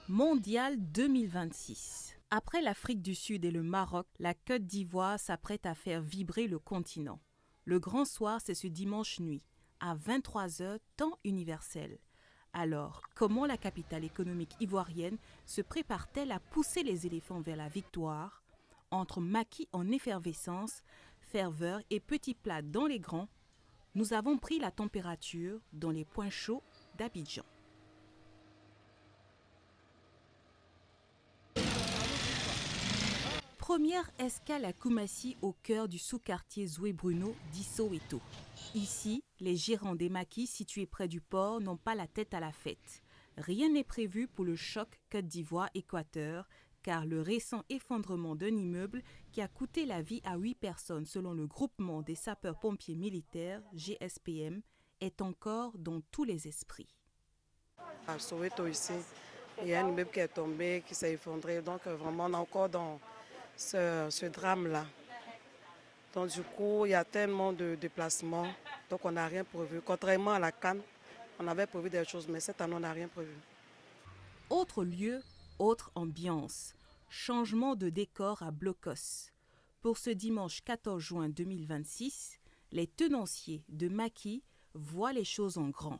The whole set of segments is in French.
Mondial 2026. Après l'Afrique du Sud et le Maroc, la Côte d'Ivoire s'apprête à faire vibrer le continent. Le grand soir, c'est ce dimanche nuit, à 23h, temps universel. Alors, comment la capitale économique ivoirienne se prépare-t-elle à pousser les éléphants vers la victoire? Entre maquis en effervescence, ferveur et petits plats dans les grands, nous avons pris la température dans les points chauds d'Abidjan. Première escale à Koumassi au cœur du sous-quartier Zoué Bruno d'Issoweto. Ici, les gérants des maquis situés près du port n'ont pas la tête à la fête. Rien n'est prévu pour le choc Côte d'Ivoire-Équateur, car le récent effondrement d'un immeuble qui a coûté la vie à 8 personnes selon le groupement des sapeurs-pompiers militaires, GSPM, est encore dans tous les esprits. À Soweto ici, il y a un immeuble qui est tombé, qui s'est effondré, donc vraiment on est encore dans ce drame-là. Donc du coup, il y a tellement de déplacements, donc on n'a rien prévu. Contrairement à la CAN, on avait prévu des choses, mais cette année, on n'a rien prévu. Autre lieu, autre ambiance. Changement de décor à Blocos. Pour ce dimanche 14 juin 2026, les tenanciers de maquis voient les choses en grand.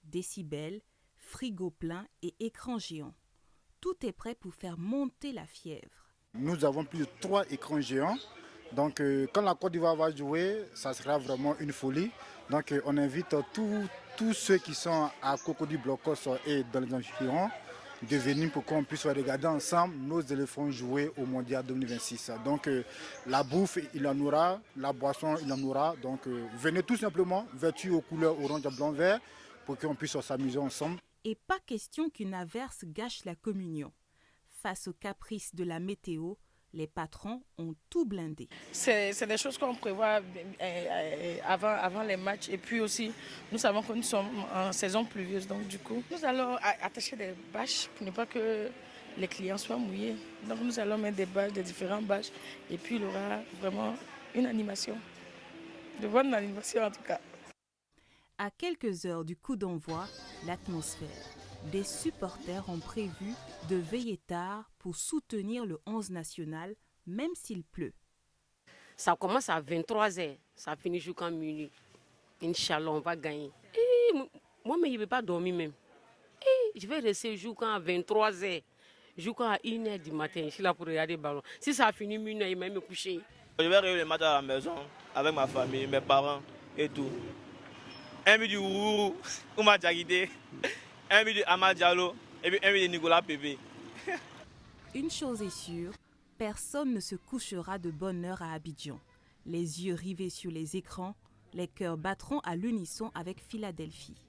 Décibels, frigo plein et écran géant. Tout est prêt pour faire monter la fièvre. Nous avons plus de 3 écrans géants. Donc quand la Côte d'Ivoire va jouer, ça sera vraiment une folie. Donc on invite tous ceux qui sont à Cocody Blocos et dans les environs de venir pour qu'on puisse regarder ensemble nos éléphants jouer au Mondial 2026. Donc la bouffe, il en aura, la boisson, il en aura. Donc venez tout simplement, vêtus aux couleurs orange, blanc, vert, pour qu'on puisse s'amuser ensemble. Et pas question qu'une averse gâche la communion. Face aux caprices de la météo, les patrons ont tout blindé. C'est des choses qu'on prévoit avant les matchs. Et puis aussi, nous savons que nous sommes en saison pluvieuse. Donc du coup, nous allons attacher des bâches pour ne pas que les clients soient mouillés. Donc nous allons mettre des bâches, des différentes bâches. Et puis il y aura vraiment une animation. De bonne animation en tout cas. À quelques heures du coup d'envoi, l'atmosphère. Des supporters ont prévu de veiller tard pour soutenir le 11 national, même s'il pleut. Ça commence à 23h, ça finit jusqu'à minuit. Inch'Allah, on va gagner. Moi, mais je ne vais pas dormir même. Je vais rester jusqu'à 23h, jusqu'à 1h du matin. Je suis là pour regarder le ballon. Si ça finit minuit, il va me coucher. Je vais regarder le match à la maison, avec ma famille, mes parents et tout. Un but du Ourou, Oumar Diakité. Un but de Amad Diallo et puis un but de Nicolas Pépé. Une chose est sûre, personne ne se couchera de bonne heure à Abidjan. Les yeux rivés sur les écrans, les cœurs battront à l'unisson avec Philadelphie.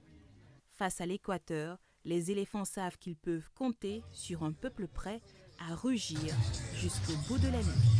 Face à l'Équateur, les éléphants savent qu'ils peuvent compter sur un peuple prêt à rugir jusqu'au bout de la nuit.